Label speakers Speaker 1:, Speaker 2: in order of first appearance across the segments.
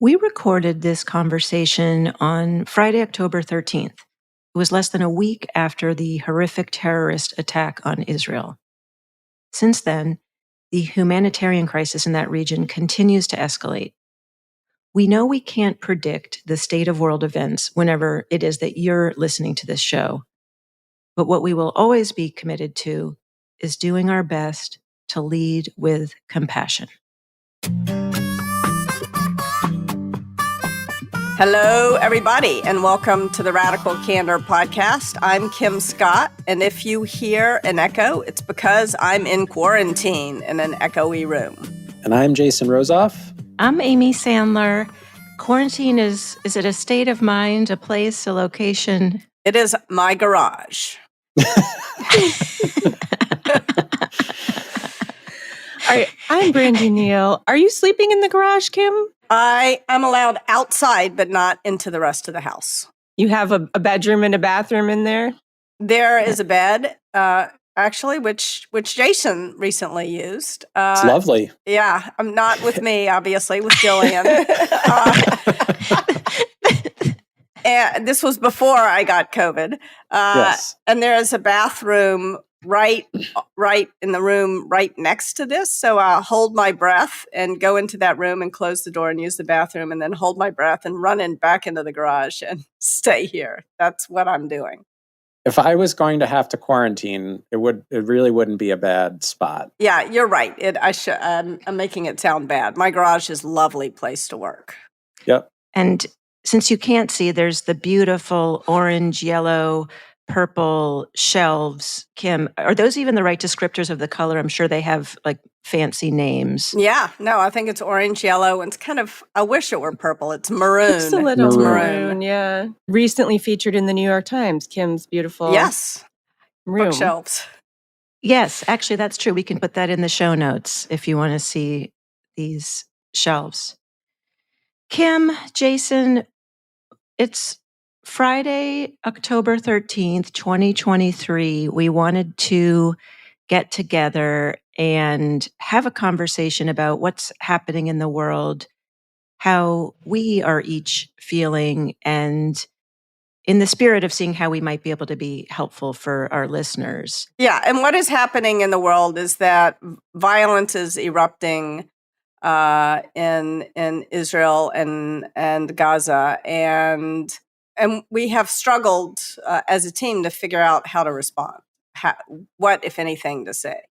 Speaker 1: We recorded this conversation on Friday, October 13th. It was less than a week after the horrific terrorist attack on Israel. Since then, the humanitarian crisis in that region continues to escalate. We know we can't predict the state of world events whenever it is that you're listening to this show. But what we will always be committed to is doing our best to lead with compassion.
Speaker 2: Hello, everybody, and welcome to the Radical Candor podcast. I'm Kim Scott, and if you hear an echo, it's because I'm in quarantine in an echoey room.
Speaker 3: And I'm Jason Rosoff.
Speaker 1: I'm Amy Sandler. Quarantine is it a state of mind, a place, a location?
Speaker 2: It is my garage.
Speaker 4: All right, I'm Brandy Neal. Are you sleeping in the garage, Kim?
Speaker 2: I am allowed outside, but not into the rest of the house.
Speaker 4: You have a bedroom and a bathroom in there?
Speaker 2: There is a bed, actually, which Jason recently used.
Speaker 3: It's lovely.
Speaker 2: Yeah, not with me, obviously, with Jillian. And this was before I got COVID.
Speaker 3: Yes.
Speaker 2: And there is a bathroom right in the room right next to this. So I'll hold my breath and go into that room and close the door and use the bathroom and then hold my breath and run back into the garage and stay here. That's what I'm doing.
Speaker 3: If I was going to have to quarantine, it really wouldn't be a bad spot.
Speaker 2: Yeah, you're right. I'm making it sound bad. My garage is a lovely place to work.
Speaker 3: Yep.
Speaker 1: And since you can't see, there's the beautiful orange, yellow, purple shelves. Kim, are those even the right descriptors of the color? I'm sure they have like fancy names.
Speaker 2: Yeah, no, I think it's orange, yellow, and it's kind of, I wish it were purple. It's maroon.
Speaker 4: It's a little maroon, yeah. Recently featured in the New York Times, Kim's beautiful room.
Speaker 2: Bookshelves.
Speaker 1: Yes, actually, that's true. We can put that in the show notes if you want to see these shelves. Kim, Jason, it's Friday, October 13th, 2023. We wanted to get together and have a conversation about what's happening in the world, how we are each feeling, and in the spirit of seeing how we might be able to be helpful for our listeners.
Speaker 2: Yeah, and what is happening in the world is that violence is erupting in Israel and Gaza, and we have struggled as a team to figure out how to respond, what, if anything, to say.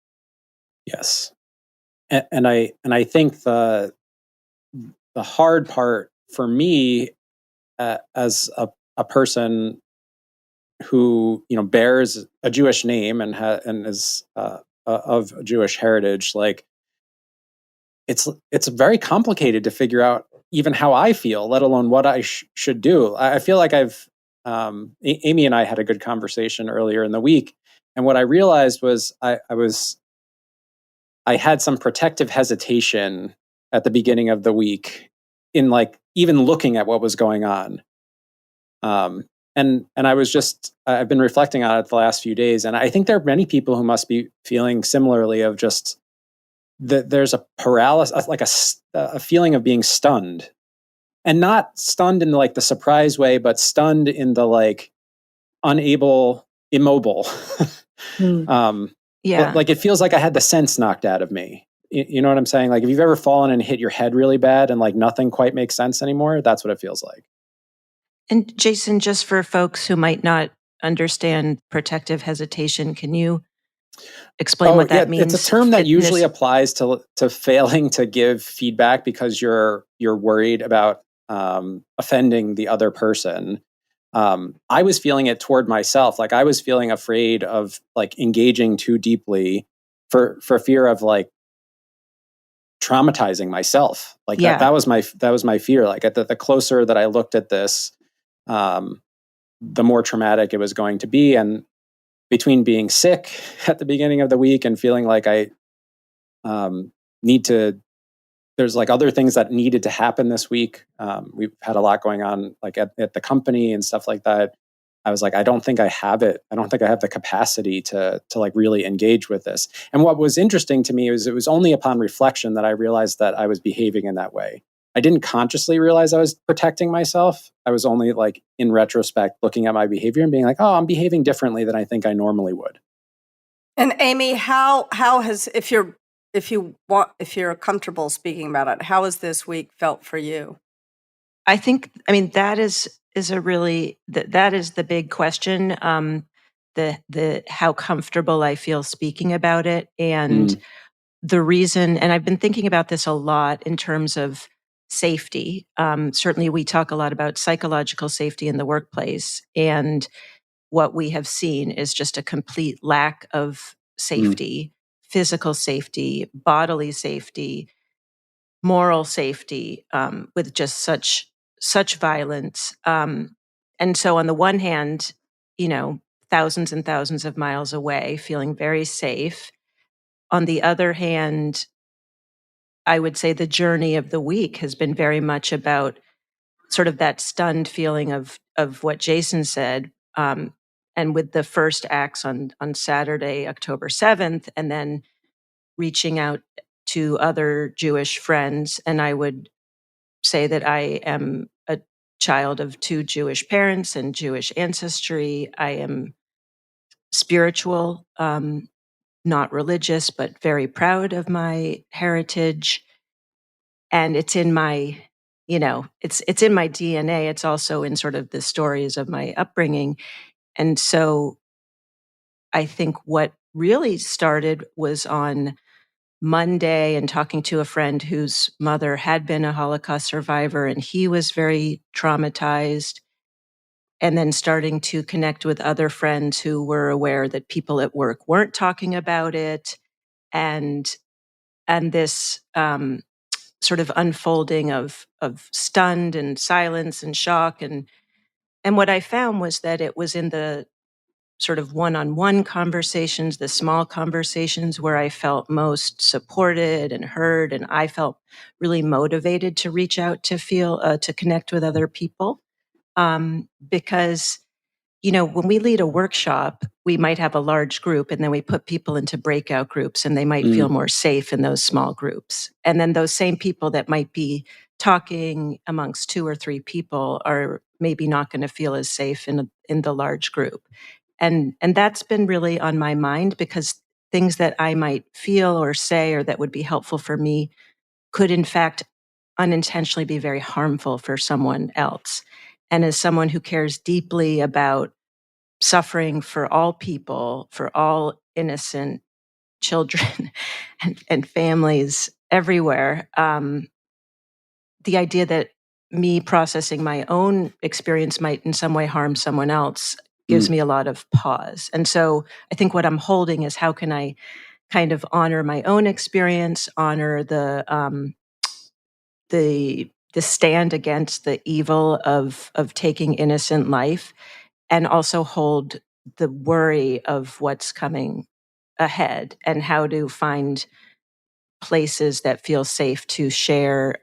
Speaker 3: Yes, and I think the hard part for me as a person who bears a Jewish name and is of Jewish heritage, like it's very complicated to figure out even how I feel, let alone what I should do. I feel like Amy and I had a good conversation earlier in the week, and what I realized was I had some protective hesitation at the beginning of the week in like even looking at what was going on. And I've been reflecting on it the last few days, and I think there are many people who must be feeling similarly of just that there's a paralysis, like a feeling of being stunned, and not stunned in like the surprise way, but stunned in the like immobile.
Speaker 1: Yeah.
Speaker 3: Like it feels like I had the sense knocked out of me. You know what I'm saying? Like if you've ever fallen and hit your head really bad and like nothing quite makes sense anymore, that's what it feels like.
Speaker 1: And Jason, just for folks who might not understand protective hesitation, can you explain what that means?
Speaker 3: It's a term that usually applies to failing to give feedback because you're worried about offending the other person. I was feeling it toward myself. Like I was feeling afraid of like engaging too deeply for fear of like traumatizing myself. Like that was my fear. Like the closer that I looked at this, the more traumatic it was going to be. And between being sick at the beginning of the week and feeling like I there's like other things that needed to happen this week. We've had a lot going on like at the company and stuff like that. I was like, I don't think I have it. I don't think I have the capacity to like really engage with this. And what was interesting to me was it was only upon reflection that I realized that I was behaving in that way. I didn't consciously realize I was protecting myself. I was only like in retrospect looking at my behavior and being like, oh, I'm behaving differently than I think I normally would.
Speaker 2: And Amy, how has, if you're comfortable speaking about it, how has this week felt for you?
Speaker 1: I mean, that is a really, that is the big question. The how comfortable I feel speaking about it, and the reason, and I've been thinking about this a lot in terms of safety. Certainly we talk a lot about psychological safety in the workplace, and what we have seen is just a complete lack of safety, physical safety, bodily safety, moral safety, with just such violence. And so on the one hand, thousands and thousands of miles away, feeling very safe. On the other hand, I would say the journey of the week has been very much about sort of that stunned feeling of what Jason said. And with the first acts on Saturday, October 7th, and then reaching out to other Jewish friends. And I would say that I am a child of 2 Jewish parents and Jewish ancestry. I am spiritual, not religious, but very proud of my heritage. And it's in my, it's in my DNA. It's also in sort of the stories of my upbringing. And so I think what really started was on Monday, and talking to a friend whose mother had been a Holocaust survivor, and he was very traumatized. And then starting to connect with other friends who were aware that people at work weren't talking about it. And this sort of unfolding of stunned and silence and shock. And what I found was that it was in the sort of one-on-one conversations, the small conversations, where I felt most supported and heard, and I felt really motivated to reach out to to connect with other people. Because, when we lead a workshop, we might have a large group, and then we put people into breakout groups, and they might feel more safe in those small groups. And then those same people that might be talking amongst 2 or 3 people are maybe not going to feel as safe in the large group. And that's been really on my mind, because things that I might feel or say or that would be helpful for me could in fact unintentionally be very harmful for someone else. And as someone who cares deeply about suffering for all people, for all innocent children and families everywhere, the idea that me processing my own experience might in some way harm someone else gives me a lot of pause. And so I think what I'm holding is, how can I kind of honor my own experience, honor the stand against the evil of taking innocent life, and also hold the worry of what's coming ahead, and how to find places that feel safe to share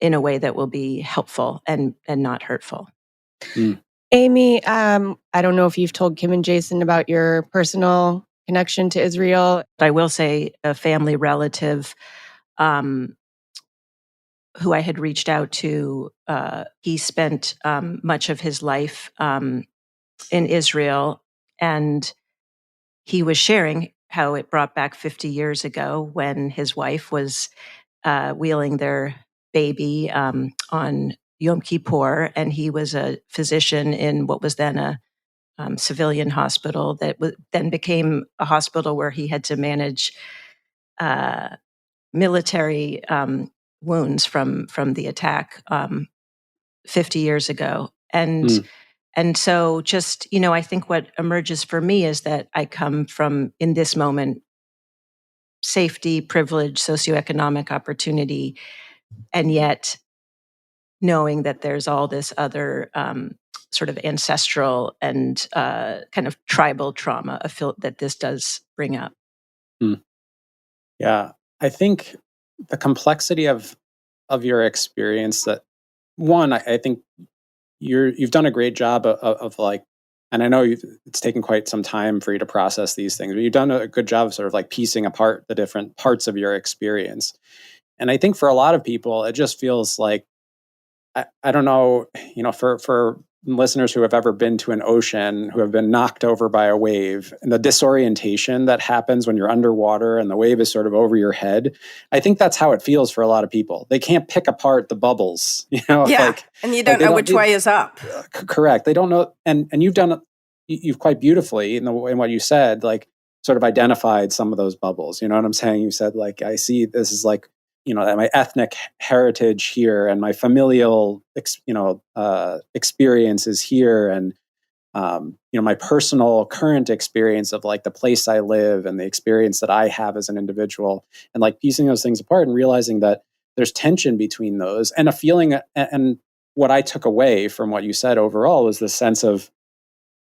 Speaker 1: in a way that will be helpful and not hurtful.
Speaker 4: Amy, I don't know if you've told Kim and Jason about your personal connection to Israel.
Speaker 1: I will say a family relative who I had reached out to, he spent much of his life in Israel, and he was sharing how it brought back 50 years ago when his wife was wheeling their baby on Yom Kippur, and he was a physician in what was then a civilian hospital that then became a hospital where he had to manage military wounds from the attack 50 years ago. And so just, I think what emerges for me is that I come from, in this moment, safety, privilege, socioeconomic opportunity, and yet knowing that there's all this other sort of ancestral and kind of tribal trauma that this does bring up.
Speaker 3: Yeah, I think the complexity of your experience, that one, I think you've done a great job of like, and I know it's taken quite some time for you to process these things, but you've done a good job of sort of like piecing apart the different parts of your experience. And I think for a lot of people, it just feels like, I don't know, for listeners who have ever been to an ocean, who have been knocked over by a wave, and the disorientation that happens when you're underwater and the wave is sort of over your head, I think that's how it feels for a lot of people. They can't pick apart the bubbles,
Speaker 2: Yeah, and you don't know which way is up.
Speaker 3: Correct. They don't know, and you've quite beautifully in what you said, like sort of identified some of those bubbles. You know what I'm saying? You said, like, I see this is like, my ethnic heritage here and my familial, experience is here. And, my personal current experience of like the place I live and the experience that I have as an individual, and like piecing those things apart and realizing that there's tension between those, and a feeling. And what I took away from what you said overall was the sense of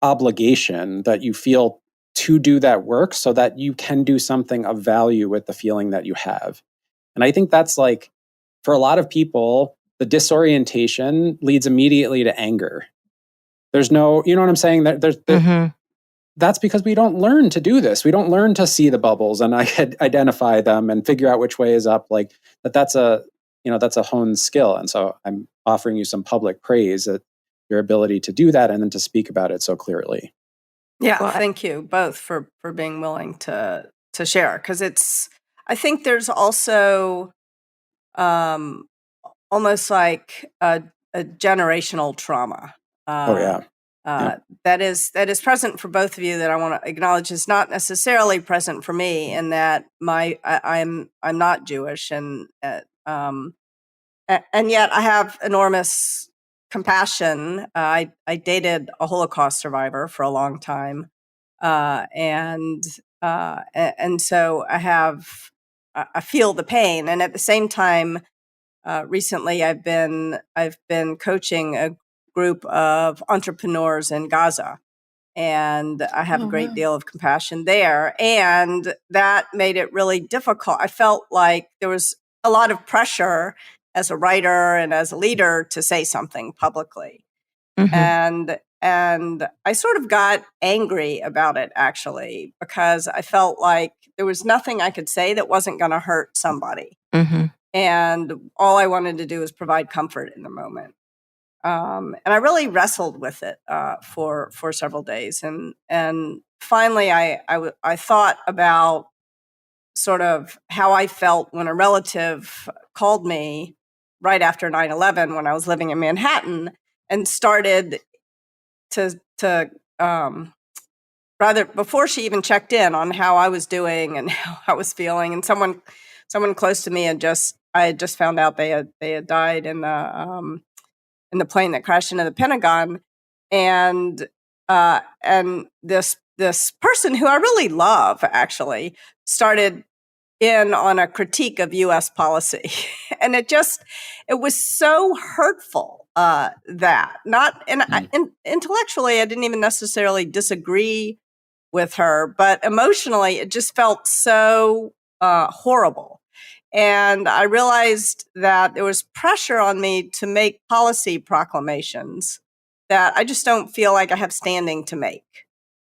Speaker 3: obligation that you feel to do that work so that you can do something of value with the feeling that you have. And I think that's like, for a lot of people, the disorientation leads immediately to anger. There's no, you know what I'm saying? That's because we don't learn to do this. We don't learn to see the bubbles and identify them and figure out which way is up. Like that's a honed skill. And so I'm offering you some public praise at your ability to do that and then to speak about it so clearly.
Speaker 2: Yeah, well, thank you both for being willing to share, because I think there's also almost like a generational trauma. That is present for both of you, that I want to acknowledge is not necessarily present for me, in that I'm not Jewish, and yet I have enormous compassion. I dated a Holocaust survivor for a long time, and so I feel the pain, and at the same time, recently I've been coaching a group of entrepreneurs in Gaza, and I have a great deal of compassion there, and that made it really difficult. I felt like there was a lot of pressure as a writer and as a leader to say something publicly. Mm-hmm. And I sort of got angry about it, actually, because I felt like there was nothing I could say that wasn't going to hurt somebody. Mm-hmm. And all I wanted to do was provide comfort in the moment. And I really wrestled with it for several days. And finally, I thought about sort of how I felt when a relative called me right after 9/11, when I was living in Manhattan, and started to rather, before she even checked in on how I was doing and how I was feeling. And someone close to me I had just found out they had died in the plane that crashed into the Pentagon, and this person who I really love, actually, started in on a critique of U.S. policy, and it was so hurtful that intellectually I didn't even necessarily disagree with her, but emotionally it just felt so horrible. And I realized that there was pressure on me to make policy proclamations that I just don't feel like I have standing to make.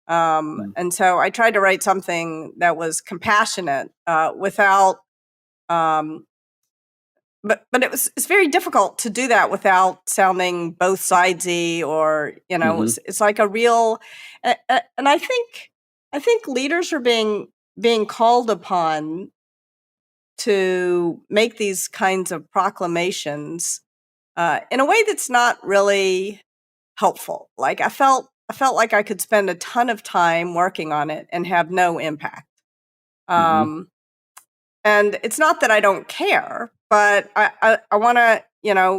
Speaker 2: And so I tried to write something that was compassionate without, but it's very difficult to do that without sounding both sidesy, or, mm-hmm. It's like a real, and I think leaders are being called upon to make these kinds of proclamations in a way that's not really helpful. Like I felt like I could spend a ton of time working on it and have no impact. Mm-hmm. And it's not that I don't care, but I want to,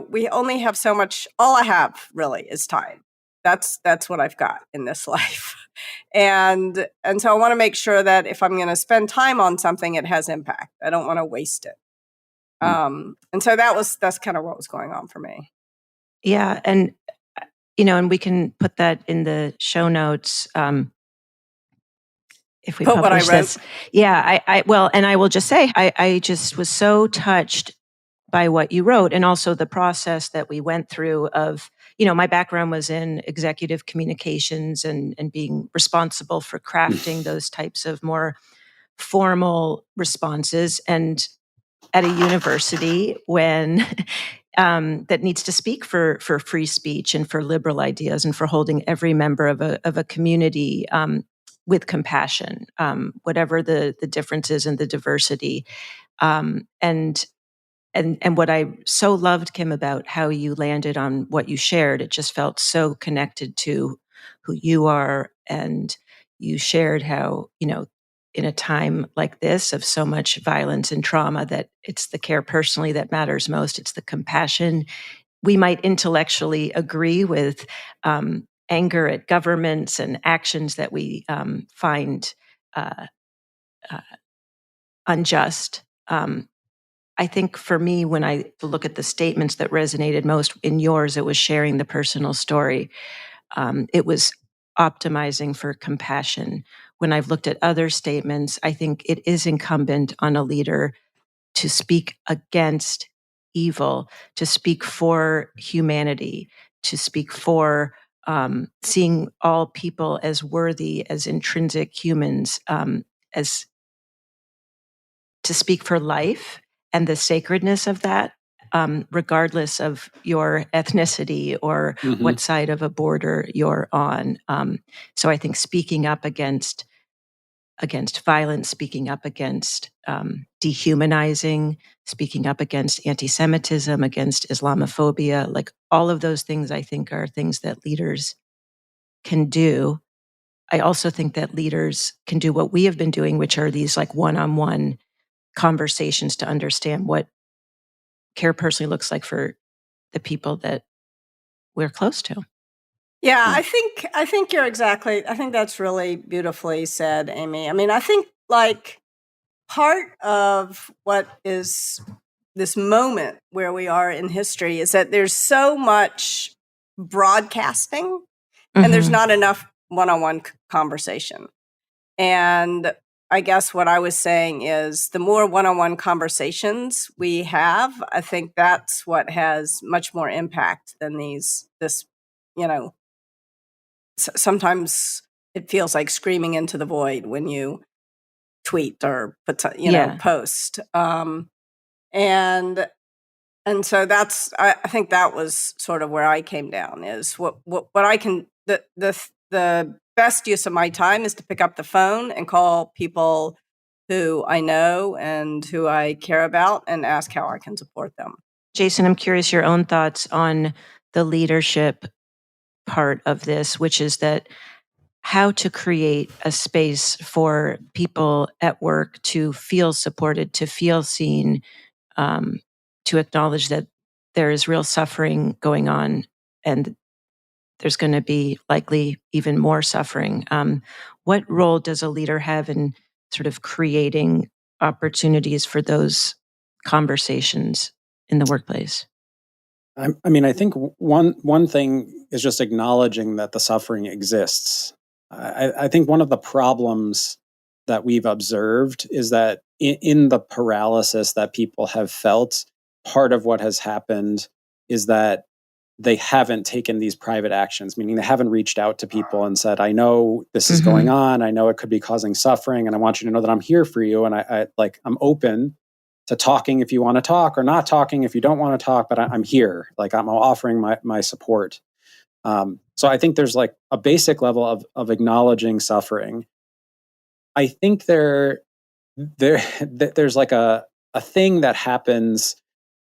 Speaker 2: we only have so much. All I have really is time. That's what I've got in this life. And so I want to make sure that if I'm going to spend time on something, it has impact. I don't want to waste it. And so that's kind of what was going on for me.
Speaker 1: Yeah. And, and we can put that in the show notes. If we publish this. Yeah. And I will just say, I just was so touched by what you wrote, and also the process that we went through of, my background was in executive communications and being responsible for crafting those types of more formal responses. And at a university when that needs to speak for free speech and for liberal ideas and for holding every member of a community with compassion, whatever the differences and the diversity. And what I so loved, Kim, about how you landed on what you shared, it just felt so connected to who you are. And you shared how, in a time like this of so much violence and trauma, that it's the care personally that matters most. It's the compassion. We might intellectually agree with anger at governments and actions that we find unjust. I think for me, when I look at the statements that resonated most in yours, it was sharing the personal story. It was optimizing for compassion. When I've looked at other statements, I think it is incumbent on a leader to speak against evil, to speak for humanity, to speak for seeing all people as worthy, as intrinsic humans, as to speak for life and the sacredness of that, regardless of your ethnicity or what side of a border you're on. So I think speaking up against violence, speaking up against dehumanizing, speaking up against anti-Semitism, against Islamophobia, like all of those things, I think are things that leaders can do. I also think that leaders can do what we have been doing, which are these like one-on-one conversations to understand what care personally looks like for the people that we're close to.
Speaker 2: Yeah, I think you're exactly. I think that's really beautifully said, Amy. I mean, I think like part of what is this moment where we are in history is that there's so much broadcasting and there's not enough one-on-one conversation. And I guess what I was saying is the more one-on-one conversations we have, I think that's what has much more impact than sometimes it feels like screaming into the void when you tweet or post. And so that's I think that was sort of where I came down is what I can the best use of my time is to pick up the phone and call people who I know and who I care about and ask how I can support them.
Speaker 1: Jason, I'm curious your own thoughts on the leadership part of this, which is that how to create a space for people at work to feel supported, to feel seen, to acknowledge that there is real suffering going on and there's going to be likely even more suffering. What role does a leader have in sort of creating opportunities for those conversations in the workplace?
Speaker 3: I mean, I think one thing is just acknowledging that the suffering exists. I think one of the problems that we've observed is that in the paralysis that people have felt, part of what has happened is that they haven't taken these private actions, meaning they haven't reached out to people and said, I know this is going on. I know it could be causing suffering, and I want you to know that I'm here for you. And I'm open to talking if you want to talk, or not talking if you don't want to talk, but I'm here. Like I'm offering my support. So I think there's like a basic level of acknowledging suffering. I think there's like a thing that happens,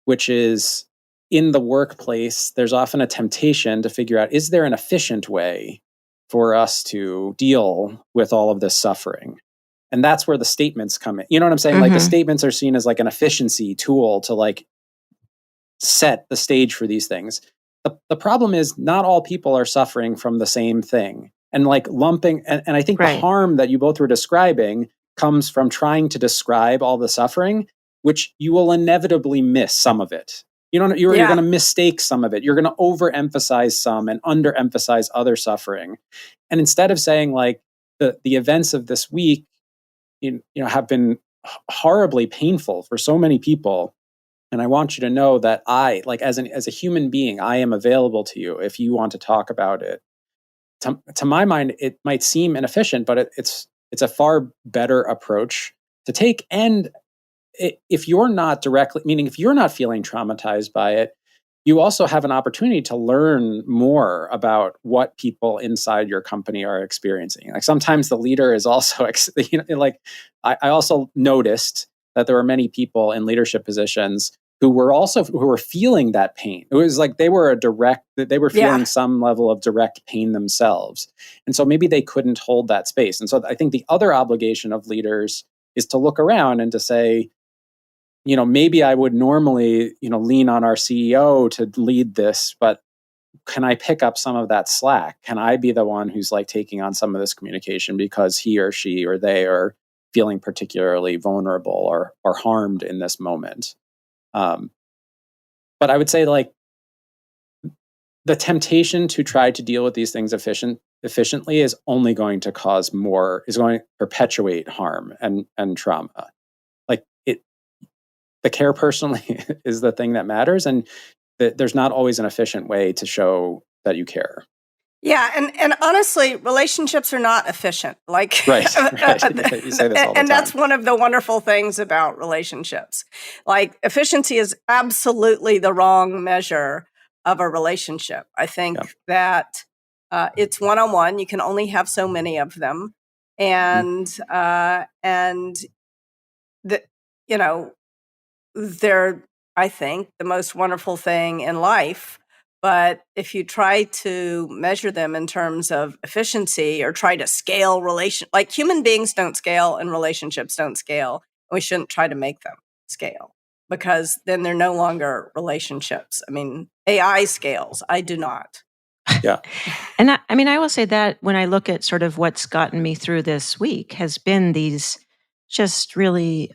Speaker 3: which is in the workplace, there's often a temptation to figure out, is there an efficient way for us to deal with all of this suffering? And that's where the statements come in. You know what I'm saying? Like the statements are seen as like an efficiency tool to like set the stage for these things. The problem is not all people are suffering from the same thing. And like lumping, and I think the harm that you both were describing comes from trying to describe all the suffering, which you will inevitably miss some of it. You're going to mistake some of it. You're going to overemphasize some and underemphasize other suffering. And instead of saying like the events of this week, have been horribly painful for so many people. And I want you to know that I, like as a human being, I am available to you if you want to talk about it. To my mind, it might seem inefficient, but it's a far better approach to take. And if you're not directly, meaning if you're not feeling traumatized by it, you also have an opportunity to learn more about what people inside your company are experiencing. Like sometimes the leader is also, like I also noticed that there were many people in leadership positions who were feeling that pain. It was like they were feeling some level of direct pain themselves. And so maybe they couldn't hold that space. And so I think the other obligation of leaders is to look around and to say, maybe I would normally, lean on our CEO to lead this, but can I pick up some of that slack? Can I be the one who's like taking on some of this communication because he or she or they are feeling particularly vulnerable or harmed in this moment? But I would say like the temptation to try to deal with these things efficiently is only going to is going to perpetuate harm and trauma. The care personally is the thing that matters, and there's not always an efficient way to show that you care.
Speaker 2: Yeah, and honestly, relationships are not efficient. Like,
Speaker 3: right. You say this all the time.
Speaker 2: And that's one of the wonderful things about relationships. Like, efficiency is absolutely the wrong measure of a relationship. I think that it's one-on-one. You can only have so many of them, and they're, I think, the most wonderful thing in life. But if you try to measure them in terms of efficiency or try to scale like human beings don't scale and relationships don't scale, we shouldn't try to make them scale because then they're no longer relationships. I mean, AI scales. I do not.
Speaker 3: Yeah.
Speaker 1: And I will say that when I look at sort of what's gotten me through this week has been these just really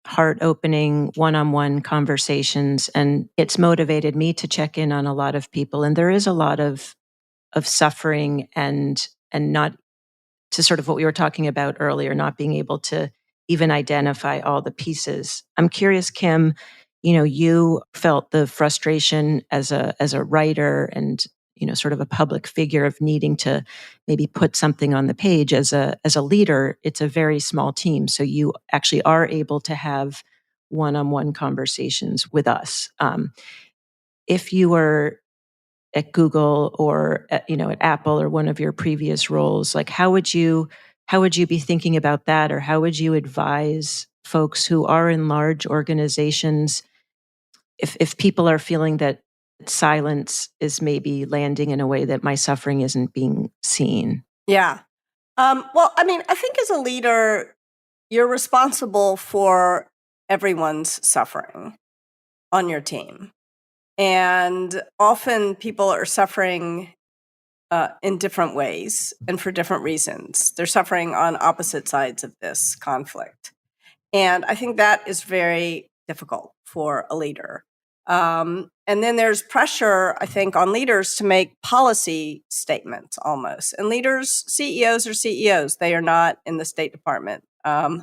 Speaker 1: heart-opening one-on-one conversations, and it's motivated me to check in on a lot of people. And there is a lot of suffering and not to sort of what we were talking about earlier, not being able to even identify all the pieces. I'm curious, Kim, you felt the frustration as a writer and sort of a public figure of needing to maybe put something on the page. As a leader, it's a very small team, so you actually are able to have one-on-one conversations with us. If you were at Google or at Apple or one of your previous roles, like how would you be thinking about that, or how would you advise folks who are in large organizations if people are feeling that silence is maybe landing in a way that my suffering isn't being seen?
Speaker 2: Yeah. Well, I mean, I think as a leader, you're responsible for everyone's suffering on your team. And often people are suffering in different ways and for different reasons. They're suffering on opposite sides of this conflict. And I think that is very difficult for a leader. And then there's pressure, I think, on leaders to make policy statements almost. And CEOs are CEOs. They are not in the State Department. And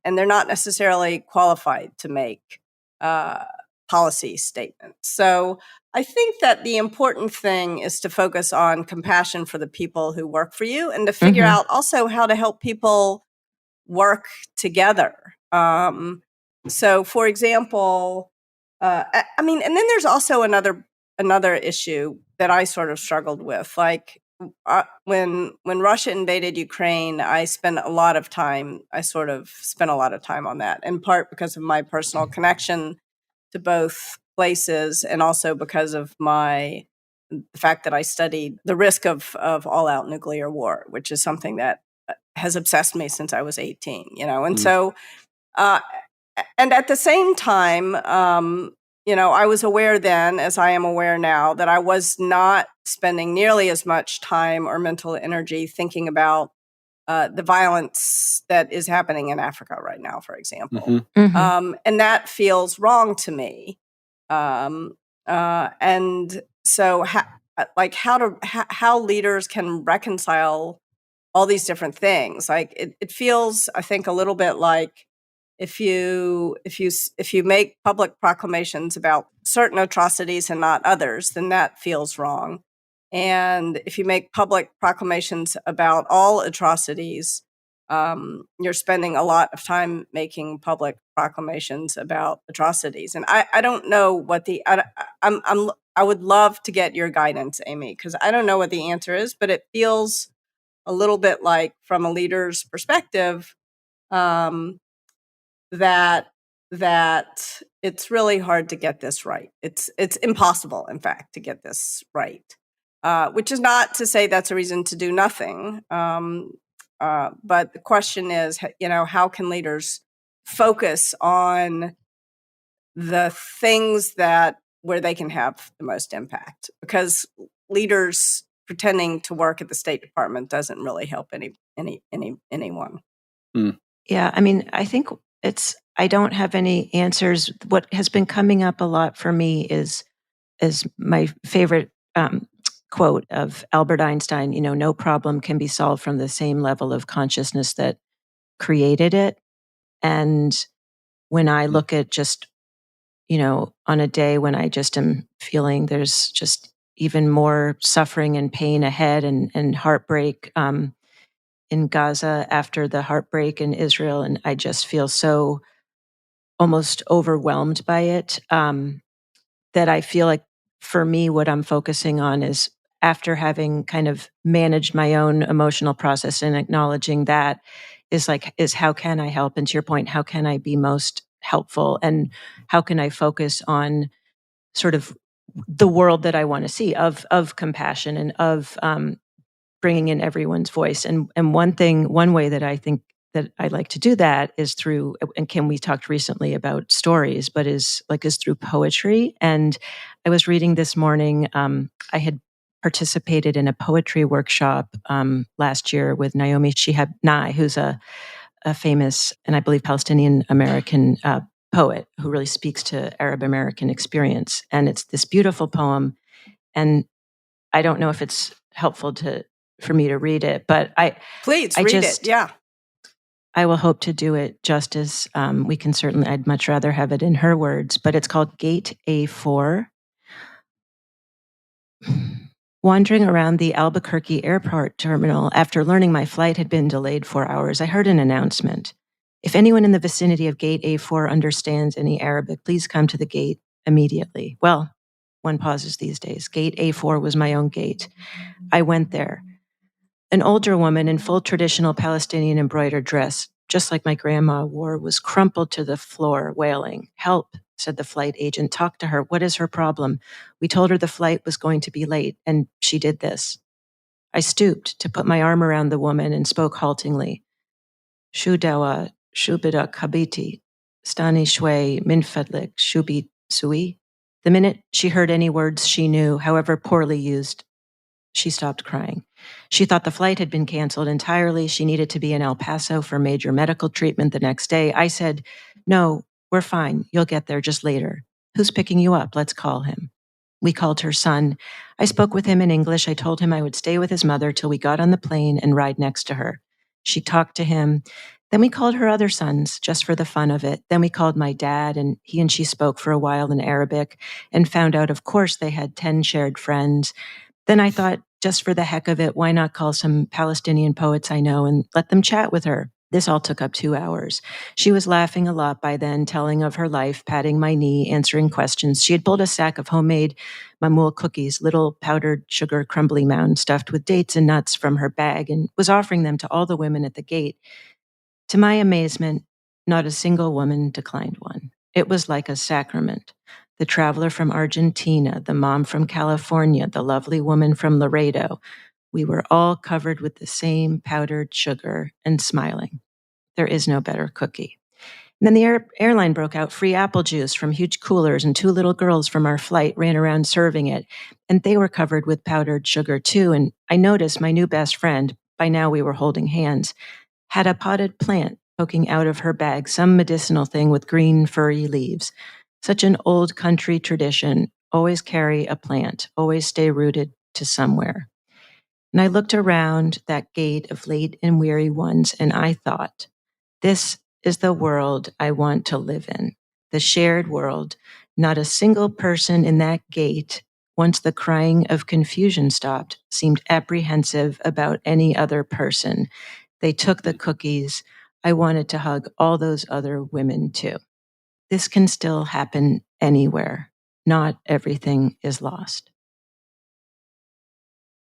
Speaker 2: they're not necessarily qualified to make policy statements. So I think that the important thing is to focus on compassion for the people who work for you and to figure out also how to help people work together. So, for example, and then there's also another issue that I sort of struggled with. Like when Russia invaded Ukraine, I spent a lot of time on that, in part because of my personal connection to both places, and also because of the fact that I studied the risk of all-out nuclear war, which is something that has obsessed me since I was 18. And so, and at the same time, I was aware then, as I am aware now, that I was not spending nearly as much time or mental energy thinking about the violence that is happening in Africa right now, for example. And that feels wrong to me. And so how leaders can reconcile all these different things. Like it feels, I think, a little bit like if you make public proclamations about certain atrocities and not others, then that feels wrong. And if you make public proclamations about all atrocities, you're spending a lot of time making public proclamations about atrocities. And I don't know what I would love to get your guidance, Amy, because I don't know what the answer is, but it feels a little bit like, from a leader's perspective, that it's really hard to get this right. It's impossible, in fact, to get this right. Which is not to say that's a reason to do nothing. But the question is, how can leaders focus on the things where they can have the most impact? Because leaders pretending to work at the State Department doesn't really help anyone.
Speaker 1: Yeah, I mean, I think I don't have any answers. What has been coming up a lot for me is my favorite quote of Albert Einstein, no problem can be solved from the same level of consciousness that created it. And when I look at just, on a day when I just am feeling there's just even more suffering and pain ahead and heartbreak in Gaza after the heartbreak in Israel, and I just feel so almost overwhelmed by it, that I feel like for me, what I'm focusing on is, after having kind of managed my own emotional process and acknowledging that, is how can I help? And to your point, how can I be most helpful? And how can I focus on sort of the world that I want to see of compassion and of bringing in everyone's voice? And one way that I think that I like to do that is through, and Kim, we talked recently about stories, but is through poetry. And I was reading this morning, I had participated in a poetry workshop last year with Naomi Shihab Nye, who's a famous, and I believe Palestinian American poet who really speaks to Arab American experience. And it's this beautiful poem. And I don't know if it's helpful for me to read it, but
Speaker 2: Please read it. Yeah.
Speaker 1: I will hope to do it justice. We can certainly, I'd much rather have it in her words, but it's called Gate A4. Wandering around the Albuquerque airport terminal after learning my flight had been delayed 4 hours, I heard an announcement. If anyone in the vicinity of Gate A4 understands any Arabic, please come to the gate immediately. Well, one pauses these days. Gate A4 was my own gate. I went there. An older woman in full traditional Palestinian embroidered dress, just like my grandma wore, was crumpled to the floor, wailing. "Help," said the flight agent. "Talk to her. What is her problem?" We told her the flight was going to be late, and she did this. I stooped to put my arm around the woman and spoke haltingly. "Shu dawa, shu bidak habiti, stani shwe min fadlik, shubit sui." The minute she heard any words she knew, however poorly used, she stopped crying. She thought the flight had been canceled entirely. She needed to be in El Paso for major medical treatment the next day. I said, "No, we're fine. You'll get there just later. Who's picking you up? Let's call him." We called her son. I spoke with him in English. I told him I would stay with his mother till we got on the plane and ride next to her. She talked to him. Then we called her other sons, just for the fun of it. Then we called my dad, and he and she spoke for a while in Arabic and found out, of course, they had 10 shared friends. Then I thought, just for the heck of it, why not call some Palestinian poets I know and let them chat with her? This all took up 2 hours. She was laughing a lot by then, telling of her life, patting my knee, answering questions. She had pulled a sack of homemade mamoul cookies, little powdered sugar crumbly mounds stuffed with dates and nuts, from her bag, and was offering them to all the women at the gate. To my amazement, not a single woman declined one. It was like a sacrament. The traveler from Argentina, the mom from California, the lovely woman from Laredo. We were all covered with the same powdered sugar and smiling. There is no better cookie. And then the airline broke out free apple juice from huge coolers, and 2 little girls from our flight ran around serving it. And they were covered with powdered sugar too. And I noticed my new best friend, by now we were holding hands, had a potted plant poking out of her bag, some medicinal thing with green furry leaves. Such an old country tradition. Always carry a plant, always stay rooted to somewhere. And I looked around that gate of late and weary ones, and I thought, this is the world I want to live in. The shared world. Not a single person in that gate, once the crying of confusion stopped, seemed apprehensive about any other person. They took the cookies. I wanted to hug all those other women too. This can still happen anywhere. Not everything is lost.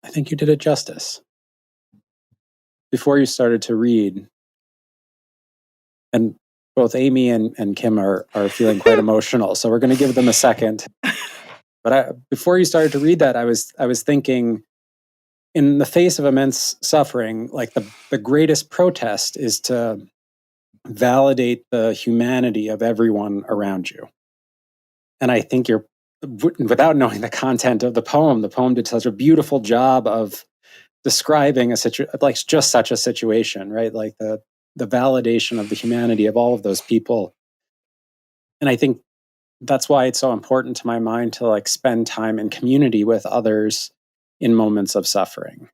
Speaker 3: I think you did it justice. Before you started to read, and both Amy and Kim are feeling quite emotional, so we're going to give them a second. But before you started to read that, I was thinking, in the face of immense suffering, like the greatest protest is to validate the humanity of everyone around you. And I think you're, without knowing the content of the poem did such a beautiful job of describing like just such a situation, right? Like the validation of the humanity of all of those people. And I think that's why it's so important to my mind to like spend time in community with others in moments of suffering,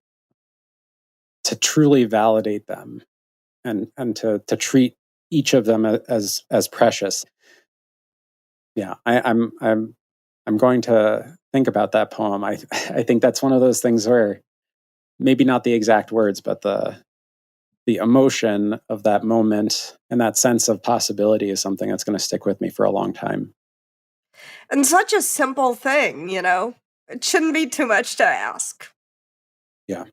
Speaker 3: to truly validate them and to treat each of them as precious. Yeah, I'm going to think about that poem. I think that's one of those things where maybe not the exact words, but the emotion of that moment and that sense of possibility is something that's going to stick with me for a long time.
Speaker 2: And such a simple thing, you know, it shouldn't be too much to ask.
Speaker 3: Yeah.